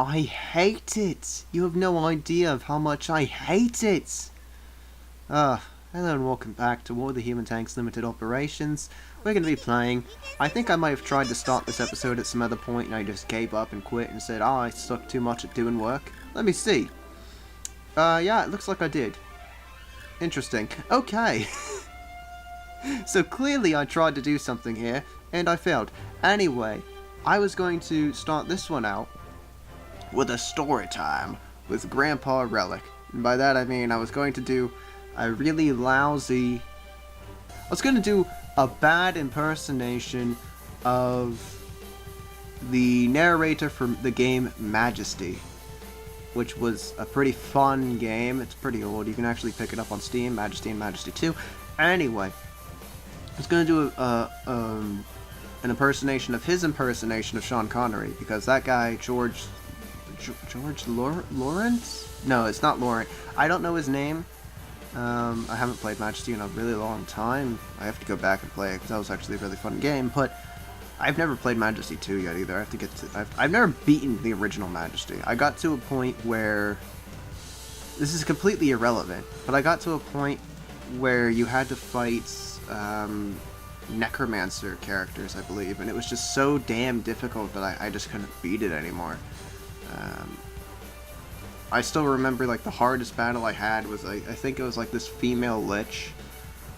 I hate it. You have no idea of how much I hate it. Hello and welcome back to War of the Human Tanks Limited Operations. We're going to be playing. I think I might have tried to start this episode at some other point and I just gave up and quit and said, I suck too much at doing work. Let me see. Yeah, it looks like I did. Interesting. Okay. So clearly I tried to do something here and I failed. Anyway, I was going to start this one out with a story time with Grandpa Relic. And by that I mean I was going to do a really lousy... I was going to do a bad impersonation of the narrator from the game Majesty, which was a pretty fun game. It's pretty old. You can actually pick it up on Steam, Majesty and Majesty 2. Anyway, I was going to do an impersonation of his impersonation of Sean Connery, because that guy, George Lawrence? No, it's not Laurent. I don't know his name. I haven't played Majesty in a really long time. I have to go back and play it, because that was actually a really fun game, but I've never played Majesty 2 yet either. I have to get to... I've never beaten the original Majesty. I got to a point where... This is completely irrelevant, but I got to a point where you had to fight necromancer characters, I believe, and it was just so damn difficult that I just couldn't beat it anymore. I still remember, like, the hardest battle I had was, I think it was, like, this female lich,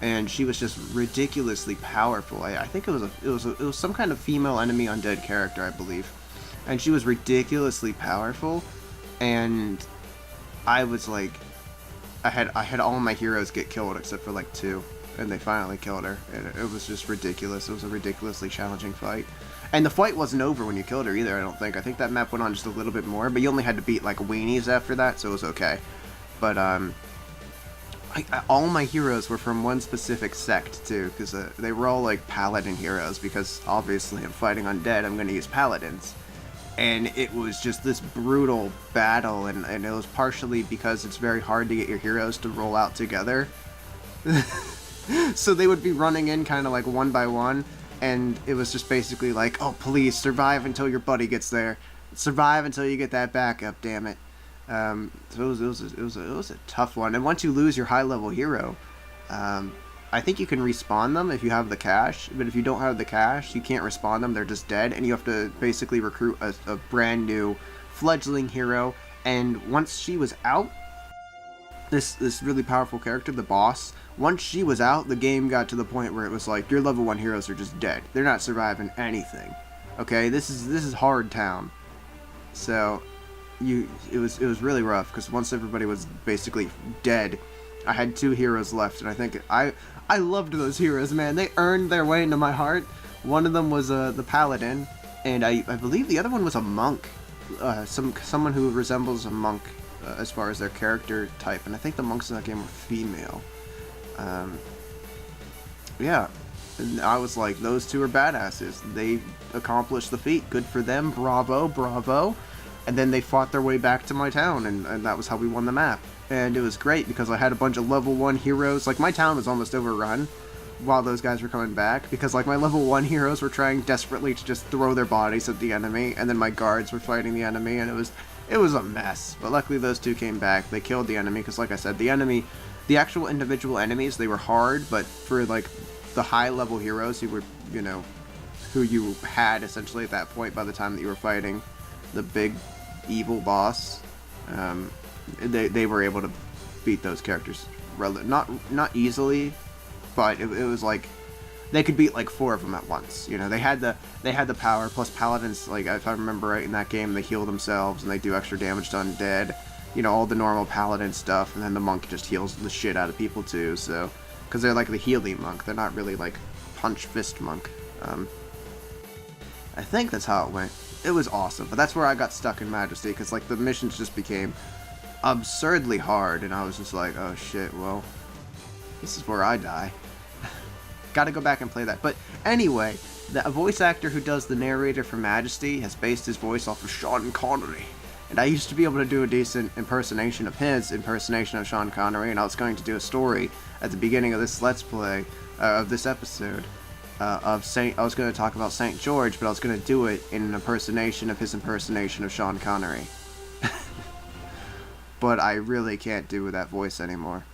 and she was just ridiculously powerful. I think it was some kind of female enemy undead character, I believe, and she was ridiculously powerful, and I was, like, I had all my heroes get killed except for, like, 2, and they finally killed her, and it was just ridiculous. It was a ridiculously challenging fight. And the fight wasn't over when you killed her either, I don't think. I think that map went on just a little bit more, but you only had to beat, like, weenies after that, so it was okay. But, all my heroes were from one specific sect, too, because they were all, like, paladin heroes, because obviously I'm fighting undead, I'm going to use paladins. And it was just this brutal battle, and it was partially because it's very hard to get your heroes to roll out together. So they would be running in kind of like one by one, and it was just basically like, oh, please, survive until your buddy gets there. Survive until you get that backup, damn it. So it was a tough one. And once you lose your high-level hero, I think you can respawn them if you have the cash, but if you don't have the cash, you can't respawn them, they're just dead, and you have to basically recruit a brand new fledgling hero, and once she was out, this really powerful character, the boss, once she was out, the game got to the point where it was like, your level 1 heroes are just dead. They're not surviving anything. Okay, this is hard town. So, it was really rough, because once everybody was basically dead, I had 2 heroes left, and I think I loved those heroes, man. They earned their way into my heart. One of them was the paladin, and I believe the other one was a monk. Someone who resembles a monk as far as their character type, and I think the monks in that game were female. Yeah, and I was like, those 2 are badasses. They accomplished the feat. Good for them. Bravo, bravo. And then they fought their way back to my town, and that was how we won the map. And it was great because I had a bunch of level 1 heroes. Like, my town was almost overrun while those guys were coming back, because, like, my level 1 heroes were trying desperately to just throw their bodies at the enemy, and then my guards were fighting the enemy, and it was a mess. But luckily those 2 came back. They killed the enemy, because, like I said, the actual individual enemies, they were hard, but for, like, the high-level heroes who were, you know, who you had, essentially, at that point by the time that you were fighting the big evil boss, they were able to beat those characters not easily, but it was like they could beat like 4 of them at once. You know, they had the power, plus paladins, like, if I remember right, in that game, they heal themselves and they do extra damage to undead. You know, all the normal paladin stuff, and then the monk just heals the shit out of people too, so, because they're like the healing monk, they're not really like punch fist monk. I think that's how it went. It was awesome, but that's where I got stuck in Majesty, because like the missions just became absurdly hard, and I was just like, oh shit, well, this is where I die. Gotta go back and play that. But anyway, the voice actor who does the narrator for Majesty has based his voice off of Sean Connery. And I used to be able to do a decent impersonation of his impersonation of Sean Connery, and I was going to do a story at the beginning of this Let's Play, of this episode. of Saint. I was going to talk about Saint George, but I was going to do it in an impersonation of his impersonation of Sean Connery. But I really can't do that voice anymore.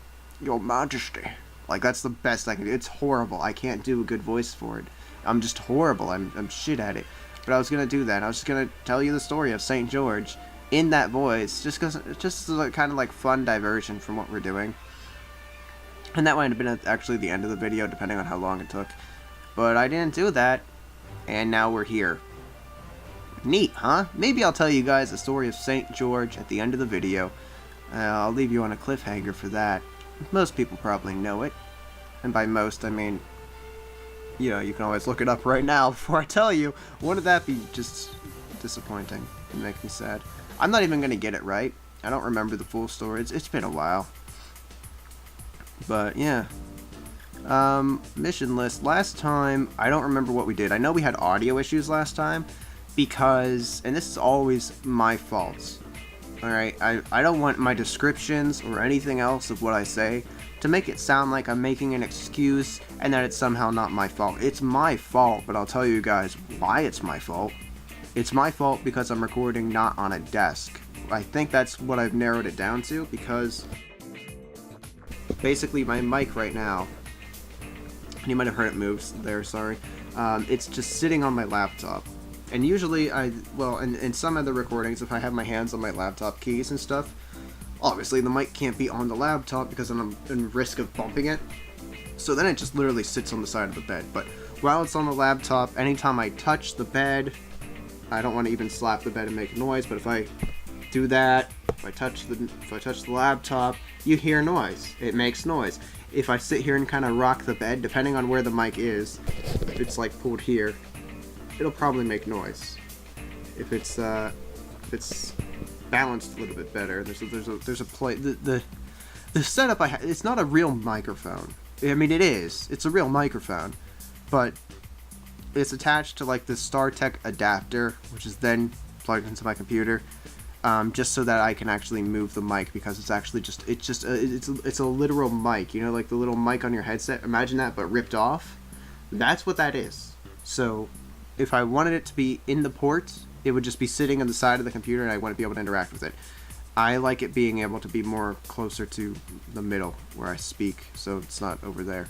Your Majesty. Like, that's the best I can do. It's horrible. I can't do a good voice for it. I'm just horrible. I'm shit at it. But I was going to do that. I was just going to tell you the story of St. George in that voice, just because it's just a kind of like fun diversion from what we're doing. And that might have been actually the end of the video, depending on how long it took. But I didn't do that, and now we're here. Neat, huh? Maybe I'll tell you guys the story of St. George at the end of the video. I'll leave you on a cliffhanger for that. Most people probably know it. And by most, I mean, you know, you can always look it up right now before I tell you. Wouldn't that be just disappointing and make me sad? I'm not even going to get it right. I don't remember the full story. It's been a while. But, yeah. Mission list. Last time, I don't remember what we did. I know we had audio issues last time because, and this is always my fault. Alright, I don't want my descriptions or anything else of what I say to make it sound like I'm making an excuse and that it's somehow not my fault. It's my fault, but I'll tell you guys why it's my fault. It's my fault because I'm recording not on a desk. I think that's what I've narrowed it down to, because basically my mic right now, you might have heard it move there, sorry, it's just sitting on my laptop. And usually in some other recordings, if I have my hands on my laptop keys and stuff, obviously the mic can't be on the laptop because I'm in risk of bumping it. So then it just literally sits on the side of the bed. But while it's on the laptop, anytime I touch the bed, I don't want to even slap the bed and make noise, but if I do that, if I touch the laptop, you hear noise. It makes noise. If I sit here and kind of rock the bed, depending on where the mic is, if it's like pulled here, it'll probably make noise. If it's balanced a little bit better, there's a play. The setup I have, it's not a real microphone. I mean, it is. It's a real microphone, but it's attached to like this StarTech adapter, which is then plugged into my computer, just so that I can actually move the mic, because it's actually it's a literal mic. You know, like the little mic on your headset. Imagine that, but ripped off. That's what that is. So if I wanted it to be in the port, it would just be sitting on the side of the computer and I wouldn't be able to interact with it. I like it being able to be more closer to the middle where I speak, so it's not over there.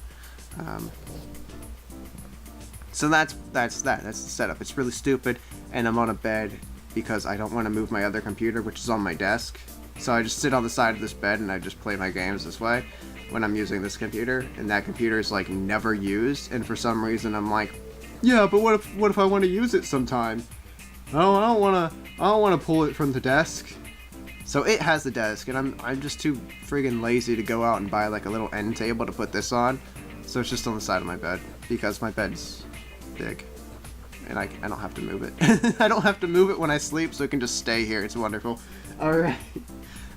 So that's the setup. It's really stupid, and I'm on a bed because I don't want to move my other computer, which is on my desk. So I just sit on the side of this bed and I just play my games this way when I'm using this computer, and that computer is like never used, and for some reason I'm like, yeah, but what if I want to use it sometime? Oh, I don't want to pull it from the desk. So it has the desk, and I'm just too friggin' lazy to go out and buy like a little end table to put this on. So it's just on the side of my bed because my bed's big, and I don't have to move it. I don't have to move it when I sleep, so it can just stay here. It's wonderful. All right.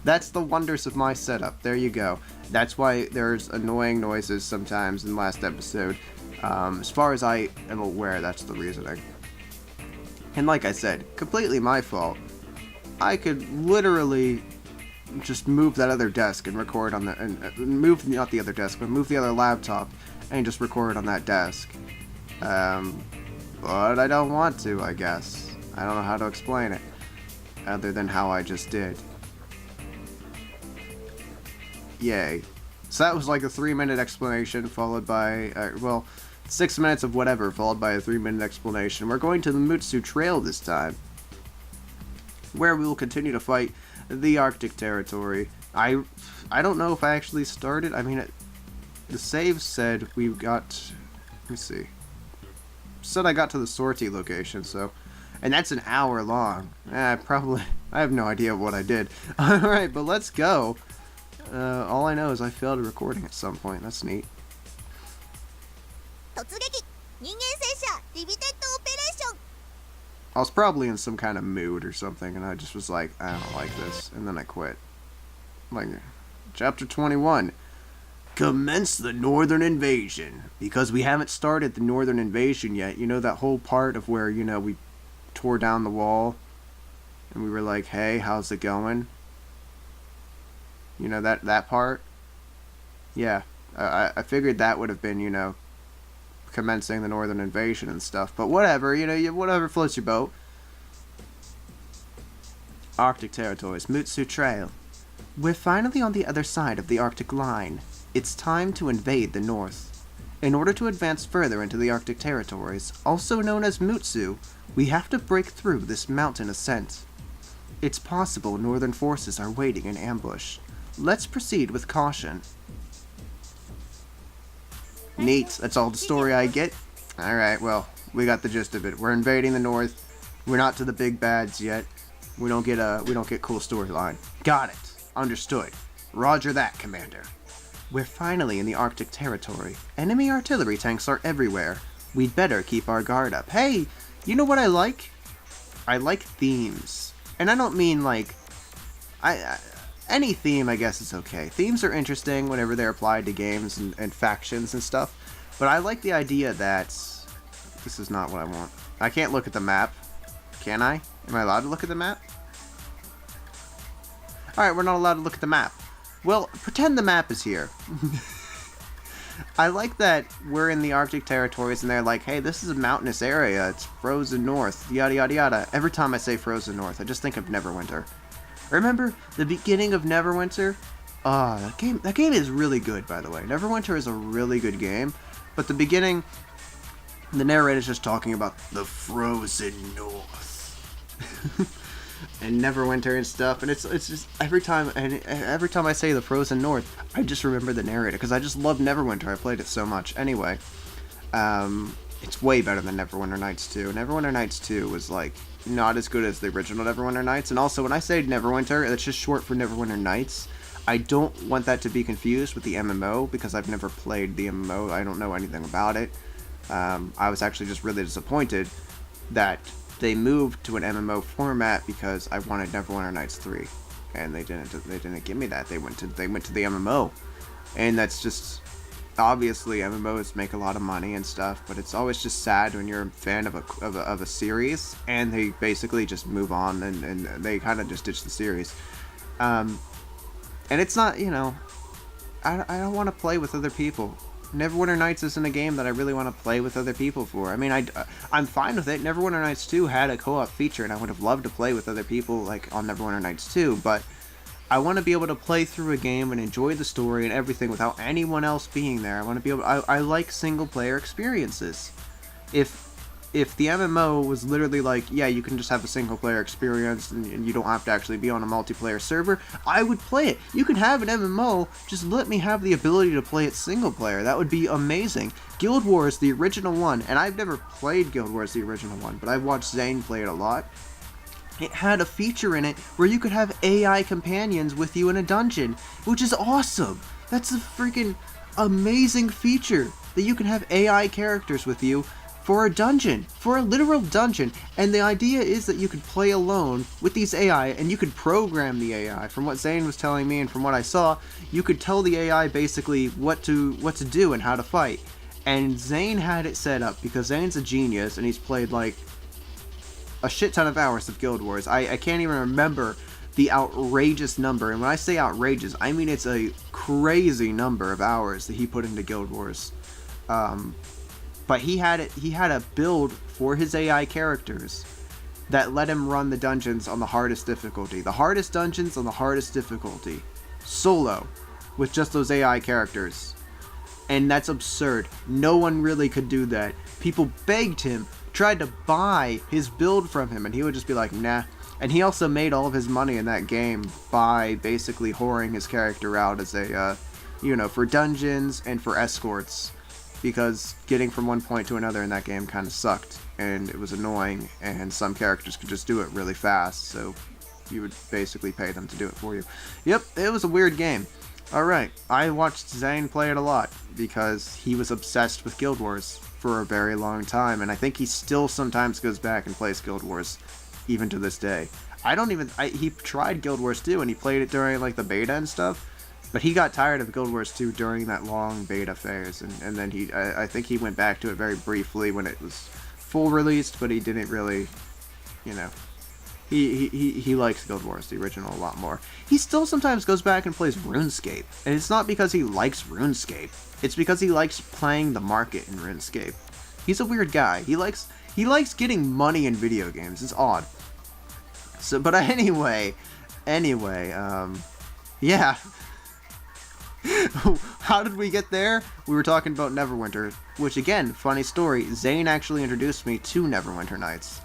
That's the wonders of my setup. There you go. That's why there's annoying noises sometimes in the last episode. As far as I am aware, that's the reasoning. And like I said, completely my fault. I could literally just move that other desk and record on move not the other desk, but move the other laptop and just record on that desk. But I don't want to, I guess. I don't know how to explain it, other than how I just did. Yay. So that was like a 3-minute explanation followed by, 6 minutes of whatever, followed by a 3-minute explanation. We're going to the Mutsu Trail this time, where we will continue to fight the Arctic territory. I don't know if I actually started. I mean, the save said we got, let me see. Said I got to the sortie location, so, and that's an hour long. I have no idea what I did. Alright, but let's go. All I know is I failed a recording at some point. That's neat. I was probably in some kind of mood or something, and I just was like, I don't like this, and then I quit. Like, Chapter 21. Commence the Northern Invasion. Because we haven't started the Northern Invasion yet. You know that whole part of where, you know, we tore down the wall, and we were like, hey, how's it going? You know, that part? Yeah. I figured that would have been, you know, commencing the northern invasion and stuff. But whatever, whatever floats your boat. Arctic territories, Mutsu Trail. We're finally on the other side of the Arctic line. It's time to invade the north. In order to advance further into the Arctic territories, also known as Mutsu, we have to break through this mountain ascent. It's possible northern forces are waiting in ambush. Let's proceed with caution. Neat. That's all the story I get. Alright, well, we got the gist of it. We're invading the north. We're not to the big bads yet. We don't get cool storyline. Got it. Understood. Roger that, Commander. We're finally in the Arctic territory. Enemy artillery tanks are everywhere. We'd better keep our guard up. Hey, you know what I like? I like themes. And I don't mean like... any theme, I guess, is okay. Themes are interesting whenever they're applied to games and factions and stuff. But I like the idea that... This is not what I want. I can't look at the map. Can I? Am I allowed to look at the map? Alright, we're not allowed to look at the map. Well, pretend the map is here. I like that we're in the Arctic territories and they're like, hey, this is a mountainous area. It's frozen north. Yada, yada, yada. Every time I say frozen north, I just think of Neverwinter. Remember the beginning of Neverwinter? That game is really good, by the way. Neverwinter is a really good game. But the beginning, the narrator's just talking about the frozen north. And Neverwinter and stuff, and it's just every time I say the Frozen North, I just remember the narrator because I just love Neverwinter. I played it so much. Anyway, it's way better than Neverwinter Nights 2. Neverwinter Nights 2 was like not as good as the original Neverwinter Nights, and also when I say Neverwinter, that's just short for Neverwinter Nights. I don't want that to be confused with the MMO because I've never played the MMO. I don't know anything about it. I was actually just really disappointed that they moved to an MMO format because I wanted Neverwinter Nights 3, and they didn't give me that. They went to the MMO, and that's just obviously MMOs make a lot of money and stuff, but it's always just sad when you're a fan of a series and they basically just move on and they kind of just ditch the series. And it's not, I don't want to play with other people. Neverwinter Nights isn't a game that I really want to play with other people for. I mean, I'm fine with it. Neverwinter Nights 2 had a co-op feature, and I would have loved to play with other people, like, on Neverwinter Nights 2, but I want to be able to play through a game and enjoy the story and everything without anyone else being there. I want to be able... I like single-player experiences. If the MMO was literally like, yeah, you can just have a single-player experience and you don't have to actually be on a multiplayer server, I would play it. You can have an MMO, just let me have the ability to play it single-player. That would be amazing. Guild Wars, the original one, and I've never played Guild Wars, the original one, but I've watched Zane play it a lot. It had a feature in it where you could have AI companions with you in a dungeon, which is awesome. That's a freaking amazing feature, that you can have AI characters with you for a dungeon, for a literal dungeon. And the idea is that you could play alone with these AI, and you could program the AI. From what Zane was telling me and from what I saw, you could tell the AI basically what to do and how to fight. And Zane had it set up because Zane's a genius and he's played like a shit ton of hours of Guild Wars. I can't even remember the outrageous number, and when I say outrageous, I mean it's a crazy number of hours that he put into Guild Wars. But he had a build for his AI characters that let him run the dungeons on the hardest difficulty. The hardest dungeons on the hardest difficulty. Solo. With just those AI characters. And that's absurd. No one really could do that. People begged him, tried to buy his build from him, and he would just be like, nah. And he also made all of his money in that game by basically whoring his character out as a, for dungeons and for escorts. Because getting from one point to another in that game kind of sucked, and it was annoying, and some characters could just do it really fast, so you would basically pay them to do it for you. Yep, it was a weird game. Alright, I watched Zane play it a lot, because he was obsessed with Guild Wars for a very long time, and I think he still sometimes goes back and plays Guild Wars, even to this day. He tried Guild Wars 2, and he played it during, like, the beta and stuff, but he got tired of Guild Wars 2 during that long beta phase, and then I think he went back to it very briefly when it was full released, but he didn't really, He likes Guild Wars, the original, a lot more. He still sometimes goes back and plays RuneScape. And it's not because he likes RuneScape. It's because he likes playing the market in RuneScape. He's a weird guy. He likes getting money in video games. It's odd. So, but anyway, yeah. How did we get there? We were talking about Neverwinter, which again, funny story, Zane actually introduced me to Neverwinter Nights.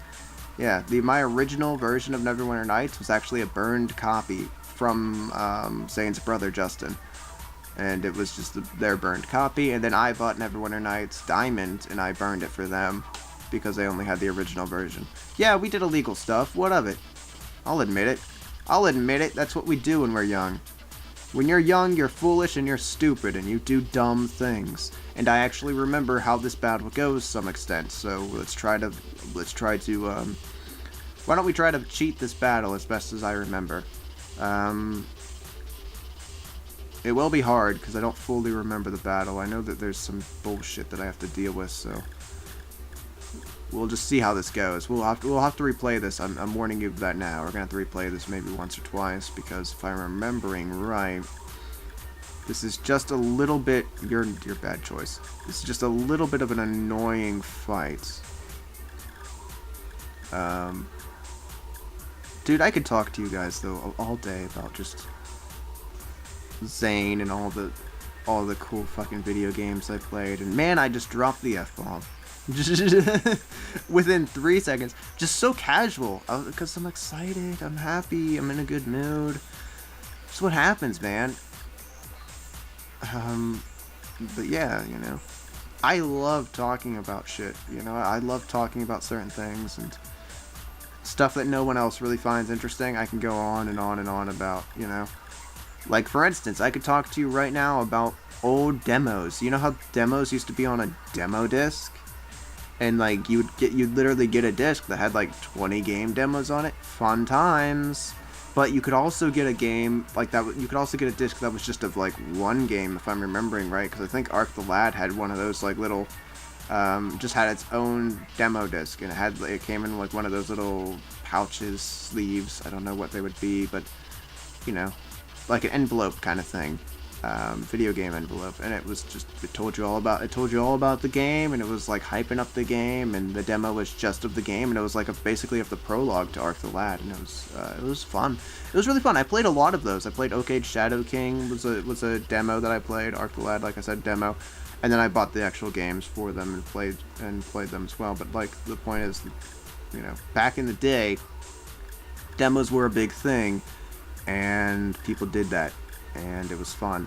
Yeah, my original version of Neverwinter Nights was actually a burned copy from Zane's brother Justin. And it was just their burned copy, and then I bought Neverwinter Nights Diamond, and I burned it for them, because they only had the original version. Yeah, we did illegal stuff, what of it? I'll admit it, that's what we do when we're young. When you're young, you're foolish and you're stupid, and you do dumb things. And I actually remember how this battle goes to some extent, so let's try to, why don't we try to cheat this battle as best as I remember? It will be hard, because I don't fully remember the battle. I know that there's some bullshit that I have to deal with, so we'll just see how this goes. We'll have to replay this. I'm warning you of that now. We're gonna have to replay this maybe once or twice, because if I'm remembering right, this is just a little bit your bad choice. This is just a little bit of an annoying fight. Dude, I could talk to you guys though all day about just Zane and all the cool fucking video games I played, and man, I just dropped the F-bomb. Within 3 seconds. Just so casual. Because I'm excited, I'm happy, I'm in a good mood. Just what happens, man. But yeah, you know. I love talking about shit, you know. I love talking about certain things and stuff that no one else really finds interesting. I can go on and on and on about, you know. Like, for instance, I could talk to you right now about old demos. You know how demos used to be on a demo disc? And like you'd literally get a disc that had like 20 game demos on it. Fun times. But you could also get a game like that. You could also get a disc that was just of like one game, if I'm remembering right. Because I think Ark the Lad had one of those like little, just had its own demo disc, and it came in like one of those little pouches, sleeves. I don't know what they would be, but you know, like an envelope kind of thing. Video game envelope, and it told you all about the game, and it was like hyping up the game, and the demo was just of the game, and it was like basically of the prologue to Ark the Lad, and it was fun. It was really fun. I played a lot of those. I played Oak-Age Shadow King was a demo that I played. Ark the Lad, like I said, demo, and then I bought the actual games for them and played them as well. But like the point is, you know, back in the day, demos were a big thing, and people did that. And it was fun,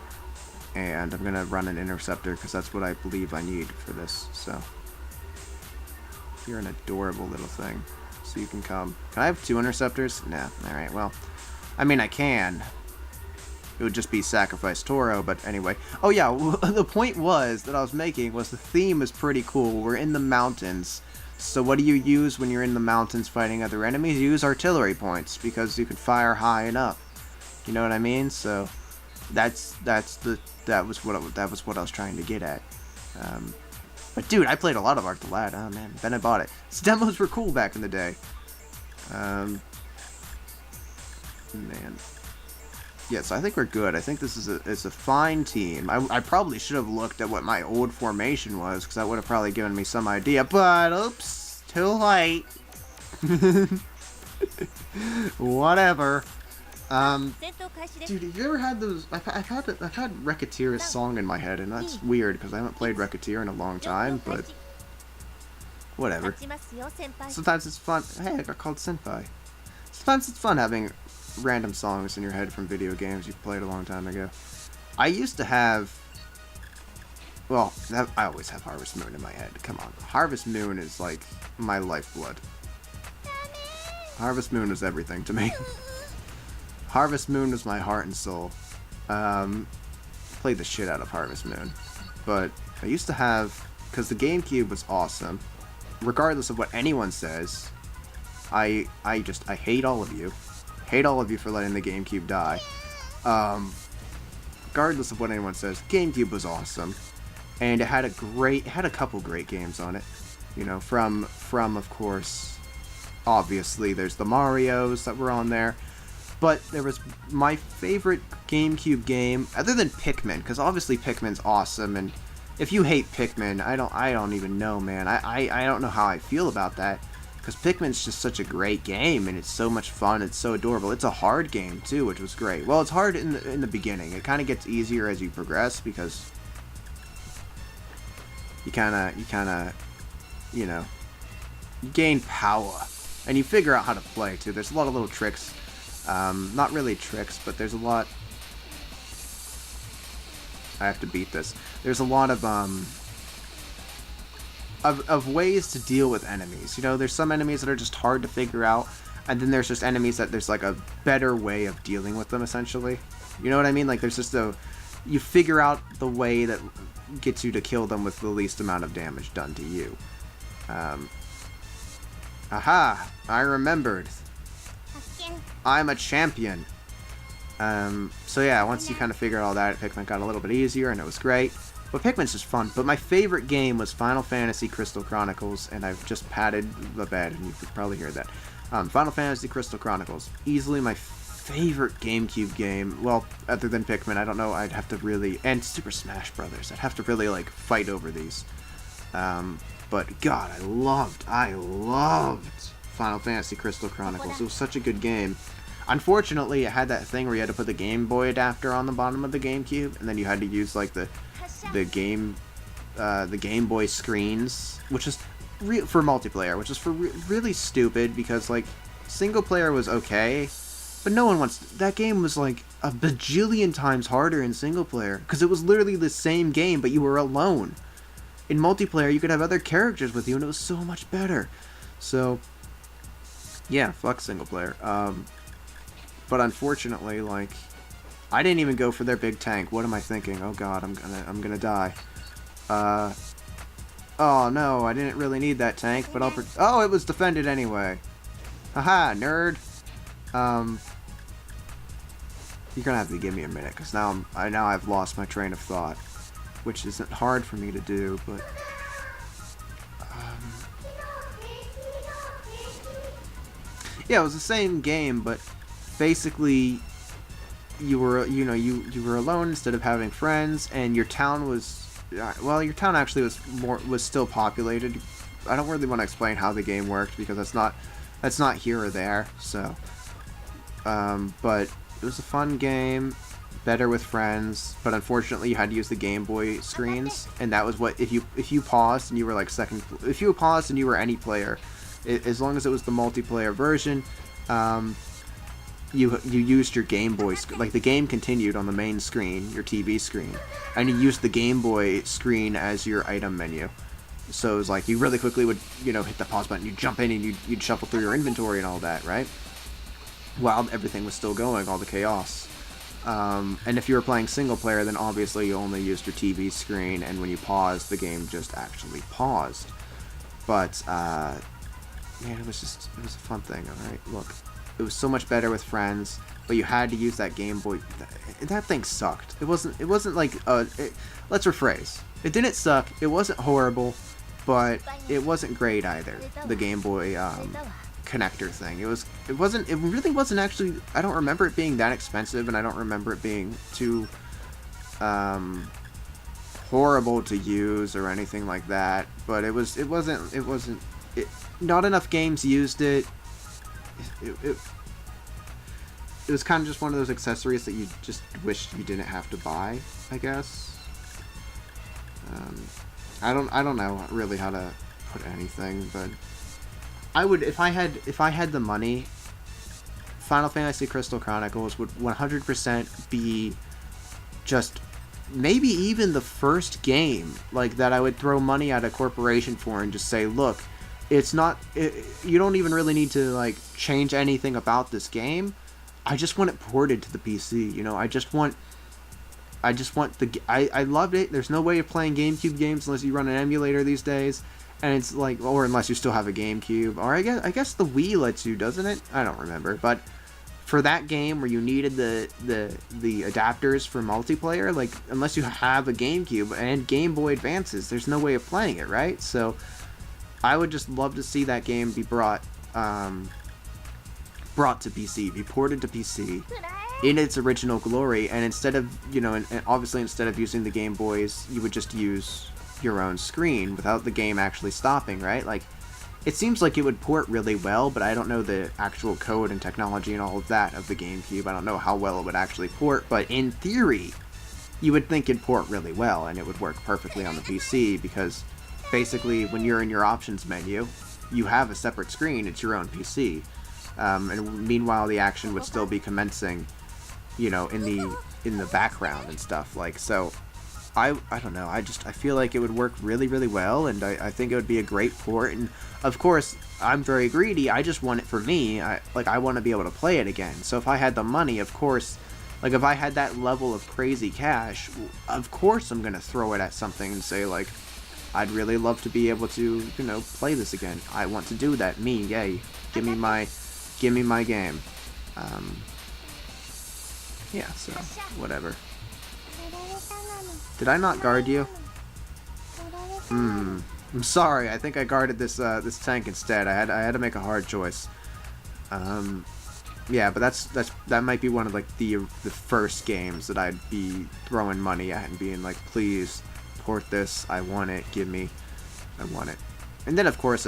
and I'm gonna run an interceptor because that's what I believe I need for this. So you're an adorable little thing, so you can come. Can I have 2 interceptors? Nah. All right. Well, I mean I can. It would just be sacrifice Toro, but anyway. Oh yeah, the point that I was making was the theme is pretty cool. We're in the mountains, so what do you use when you're in the mountains fighting other enemies? You use artillery points because you can fire high and up. You know what I mean? So. That was what I was trying to get at. But dude, I played a lot of Ark the Lad. Oh man, then I bought it. Its demos were cool back in the day. Man. Yeah, so I think we're good. I think this is a fine team. I probably should have looked at what my old formation was, because that would have probably given me some idea. But oops, too late. Whatever. Dude, have you ever had those? I've had Racketeer's song in my head, and that's weird because I haven't played Racketeer in a long time. But whatever. Sometimes it's fun. Hey, I got called Senpai. Sometimes it's fun having random songs in your head from video games you played a long time ago. I used to have. Well, I always have Harvest Moon in my head. Come on, Harvest Moon is like my lifeblood. Harvest Moon is everything to me. Harvest Moon was my heart and soul. Played the shit out of Harvest Moon. But I used to have, because the GameCube was awesome, regardless of what anyone says, I hate all of you. Hate all of you for letting the GameCube die. Regardless of what anyone says, GameCube was awesome. And it had a couple great games on it. You know, from of course, Obviously, there's the Marios that were on there. But there was my favorite GameCube game, other than Pikmin, because obviously Pikmin's awesome, and if you hate Pikmin, I don't even know, man. I don't know how I feel about that, because Pikmin's just such a great game, and it's so much fun, it's so adorable. It's a hard game, too, which was great. Well, it's hard in the beginning. It kind of gets easier as you progress, because you kind of, you know, you gain power, and you figure out how to play, too. There's a lot of little tricks. Not really tricks, but there's a lot... I have to beat this. There's a lot of ways to deal with enemies. You know, there's some enemies that are just hard to figure out, and then there's just enemies that there's like a better way of dealing with them, essentially. You know what I mean? Like, there's just you figure out the way that gets you to kill them with the least amount of damage done to you. Aha! I remembered. I'm a champion. So yeah, once you kind of figure all that, Pikmin got a little bit easier, and it was great. But Pikmin's just fun. But my favorite game was Final Fantasy Crystal Chronicles, and I've just patted the bed, and you could probably hear that. Final Fantasy Crystal Chronicles, easily my favorite GameCube game. Well, other than Pikmin, I don't know. I'd have to really, and Super Smash Brothers. I'd have to really like fight over these. But God, I loved Final Fantasy Crystal Chronicles. It was such a good game. Unfortunately, it had that thing where you had to put the Game Boy adapter on the bottom of the GameCube, and then you had to use like the Game Boy screens, which is for multiplayer, which is really stupid, because like single player was okay, but no one wants that game was like a bajillion times harder in single player, because it was literally the same game, but you were alone. In multiplayer, you could have other characters with you, and it was so much better. So yeah, fuck single player. But unfortunately, like, I didn't even go for their big tank. What am I thinking? Oh God, I'm gonna die. Oh no, I didn't really need that tank, but oh, it was defended anyway. Haha, nerd. You're gonna have to give me a minute, because now I've lost my train of thought, which isn't hard for me to do, but. Yeah, it was the same game, but basically you were alone instead of having friends, and your town was your town actually was still populated. I don't really want to explain how the game worked, because that's not here or there. So but it was a fun game, better with friends, but unfortunately you had to use the Game Boy screens, and that was what if you paused and you were like if you paused and you were any player, as long as it was the multiplayer version, you used your Game Boy, like the game continued on the main screen, your TV screen, and you used the Game Boy screen as your item menu. So it was like you really quickly would, hit the pause button, you'd jump in and you'd shuffle through your inventory and all that, right? While everything was still going, all the chaos. And if you were playing single player, then obviously you only used your TV screen, and when you paused, the game just actually paused. But, man, it was a fun thing, alright? Look, it was so much better with friends, but you had to use that Game Boy. That thing sucked. It wasn't like, let's rephrase. It didn't suck, it wasn't horrible, but it wasn't great either, the Game Boy, connector thing. It really wasn't actually, I don't remember it being that expensive, and I don't remember it being too, horrible to use or anything like that, but it not enough games used it. It was kind of just one of those accessories that you just wished you didn't have to buy, I guess. I don't know really how to put anything, but I would, if I had the money, Final Fantasy Crystal Chronicles would 100% be just maybe even the first game like that I would throw money at a corporation for and just say, look, it's not, you don't even really need to like change anything about this game. I just want it ported to the PC. I loved it. There's no way of playing GameCube games unless you run an emulator these days, and it's like, or unless you still have a GameCube, or I guess the Wii lets you, doesn't it? I don't remember, but for that game where you needed the adapters for multiplayer, like unless you have a GameCube and Game Boy Advances, there's no way of playing it, right? So I would just love to see that game be brought brought to PC, be ported to PC in its original glory, and instead of, and obviously instead of using the Game Boys, you would just use your own screen without the game actually stopping, right? Like, it seems like it would port really well, but I don't know the actual code and technology and all of that of the GameCube. I don't know how well it would actually port, but in theory, you would think it'd port really well, and it would work perfectly on the PC, because basically, when you're in your options menu, you have a separate screen, it's your own PC. And meanwhile, the action would still be commencing, in the background and stuff. Like, so, I don't know, I feel like it would work really, really well, and I think it would be a great port, and of course, I'm very greedy, I just want it for me, I want to be able to play it again, so if I had the money, of course, like, if I had that level of crazy cash, of course I'm gonna throw it at something and say, like, I'd really love to be able to, play this again, I want to do that, me, yay, give me my game, yeah, so, whatever. Did I not guard you? I'm sorry. I think I guarded this this tank instead. I had to make a hard choice. Yeah, but that might be one of, like, the first games that I'd be throwing money at and being like, please port this. I want it. Give me. I want it. And then, of course,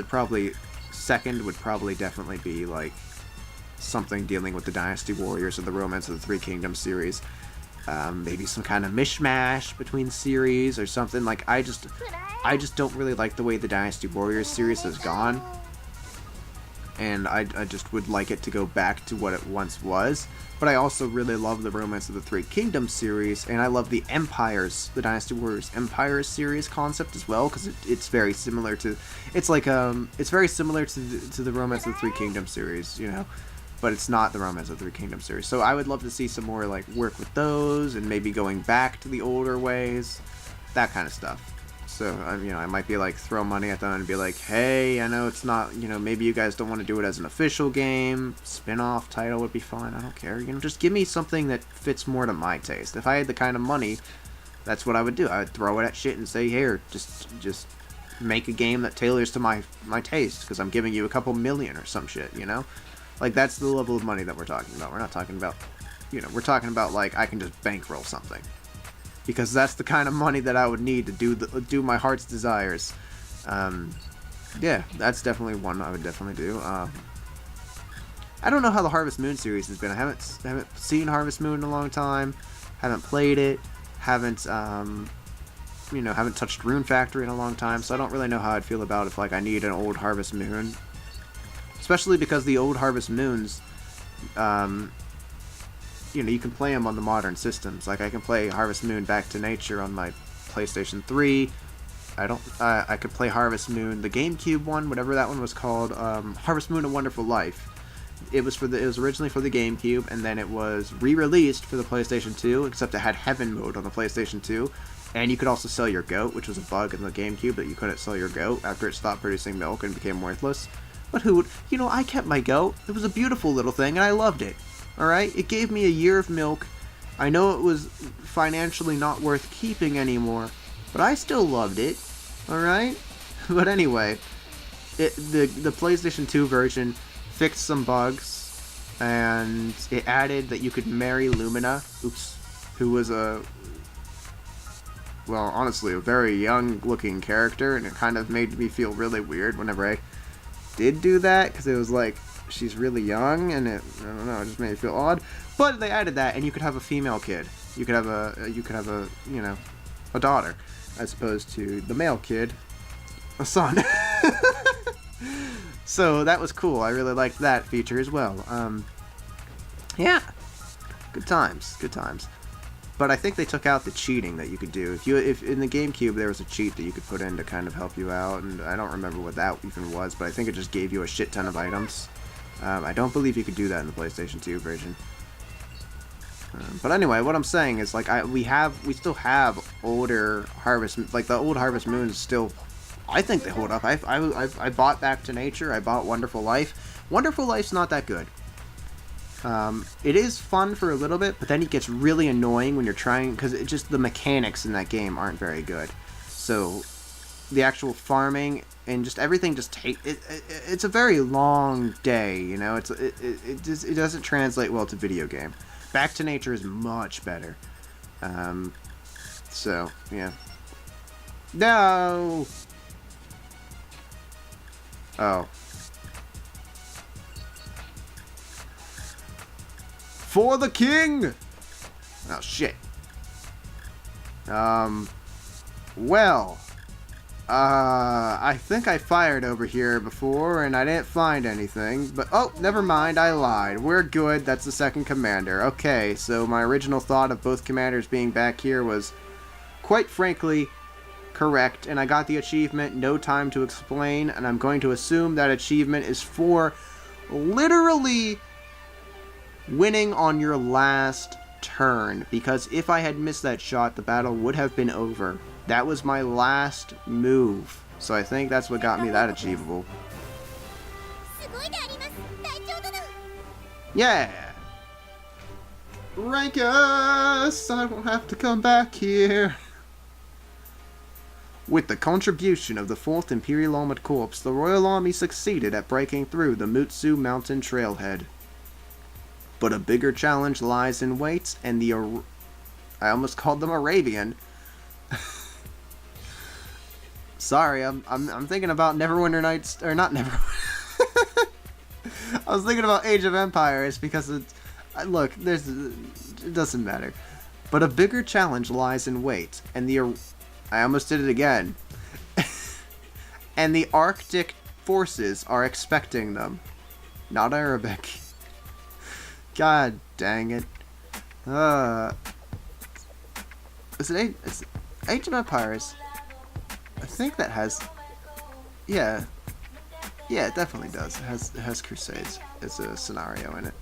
second would probably definitely be, like, something dealing with the Dynasty Warriors or the Romance of the Three Kingdoms series. Maybe some kind of mishmash between series or something. Like, I just don't really like the way the Dynasty Warriors series has gone. And I just would like it to go back to what it once was. But I also really love the Romance of the Three Kingdoms series, and I love the Dynasty Warriors Empires series concept as well, because it's very similar to, it's very similar to the Romance of the Three Kingdoms series, but it's not the Romance of the Three Kingdoms series. So I would love to see some more, like, work with those, and maybe going back to the older ways, that kind of stuff. So, I might be like, throw money at them and be like, hey, I know it's not, maybe you guys don't want to do it as an official game, spin-off title would be fine, I don't care, just give me something that fits more to my taste. If I had the kind of money, that's what I would do. I would throw it at shit and say, here, just make a game that tailors to my taste, because I'm giving you a couple million or some shit, Like, that's the level of money that we're talking about. We're not talking about, we're talking about, like, I can just bankroll something. Because that's the kind of money that I would need to do my heart's desires. Yeah, that's definitely one I would definitely do. I don't know how the Harvest Moon series has been. I haven't seen Harvest Moon in a long time. Haven't played it. Haven't touched Rune Factory in a long time. So I don't really know how I'd feel about if, like, I need an old Harvest Moon. Especially because the old Harvest Moons, you can play them on the modern systems. Like, I can play Harvest Moon Back to Nature on my PlayStation 3. I could play Harvest Moon, the GameCube one, whatever that one was called, Harvest Moon: A Wonderful Life. It was originally for the GameCube, and then it was re-released for the PlayStation 2, except it had Heaven mode on the PlayStation 2. And you could also sell your goat, which was a bug in the GameCube, that you couldn't sell your goat after it stopped producing milk and became worthless. But who would... I kept my goat. It was a beautiful little thing, and I loved it. Alright? It gave me a year of milk. I know it was financially not worth keeping anymore, but I still loved it. Alright? But anyway, the PlayStation 2 version fixed some bugs, and it added that you could marry Lumina, who was honestly, a very young-looking character, and it kind of made me feel really weird whenever I did do that, because it was like, she's really young, and I don't know, it just made me feel odd. But they added that, and you could have a female kid. You could have a daughter, as opposed to the male kid, a son. So that was cool. I really liked that feature as well. Yeah, good times. But I think they took out the cheating that you could do. If in the GameCube there was a cheat that you could put in to kind of help you out, and I don't remember what that even was, but I think it just gave you a shit ton of items. I don't believe you could do that in the PlayStation 2 version. But anyway, what I'm saying is, like, we still have older Harvest, like the old Harvest Moons still, I think they hold up. I bought Back to Nature. I bought Wonderful Life. Wonderful Life's not that good. It is fun for a little bit, but then it gets really annoying when you're trying, because the mechanics in that game aren't very good. So, the actual farming and just everything just it's a very long day, you know. It doesn't translate well to video game. Back to Nature is much better. So yeah. No. Oh. For the king. Oh shit. Well. I think I fired over here before, and I didn't find anything, but, oh, never mind, I lied. We're good, that's the second commander. Okay, so my original thought of both commanders being back here was, quite frankly, correct, and I got the achievement, No Time to Explain, and I'm going to assume that achievement is for literally winning on your last turn, because if I had missed that shot, the battle would have been over. That was my last move, so I think that's what got me that achievable. Yeah! Rank us! I won't have to come back here! With the contribution of the 4th Imperial Armored Corps, the Royal Army succeeded at breaking through the Mutsu Mountain trailhead. But a bigger challenge lies in wait, and the I almost called them Arabian. Sorry, I'm thinking about Neverwinter Nights, or not Neverwinter. I was thinking about Age of Empires because it's, look, it doesn't matter. But a bigger challenge lies in wait, and I almost did it again. And the Arctic forces are expecting them. Not Arabic. God dang it. It's Age of Empires. I think that has... Yeah. Yeah, it definitely does. It has Crusades as a scenario in it.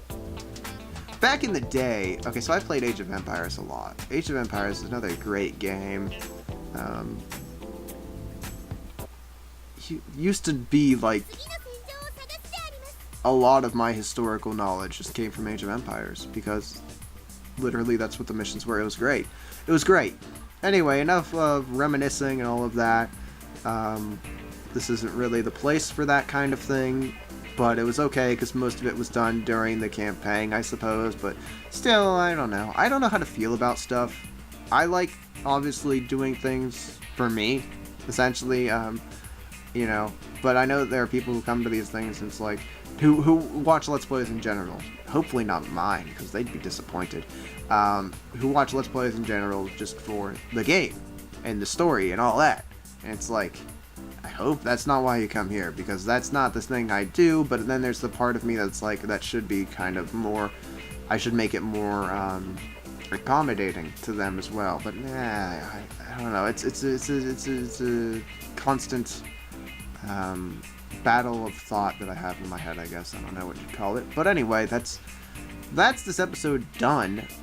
Back in the day... Okay, so I played Age of Empires a lot. Age of Empires is another great game. Used to be, like... A lot of my historical knowledge just came from Age of Empires, because literally that's what the missions were. It was great. It was great. Anyway, enough of reminiscing and all of that. This isn't really the place for that kind of thing, but it was okay because most of it was done during the campaign, I suppose, but still, I don't know. I don't know how to feel about stuff. I like, obviously, doing things for me, essentially, you know, but I know that there are people who come to these things and it's like, who watch Let's Plays in general. Hopefully not mine, because they'd be disappointed. Who watch Let's Plays in general just for the game and the story and all that. And it's like, I hope that's not why you come here, because that's not the thing I do, but then there's the part of me that's like, that should be kind of more, I should make it more accommodating to them as well. But I don't know, it's a constant battle of thought that I have in my head, I guess. I don't know what you'd call it. But anyway, that's this episode done.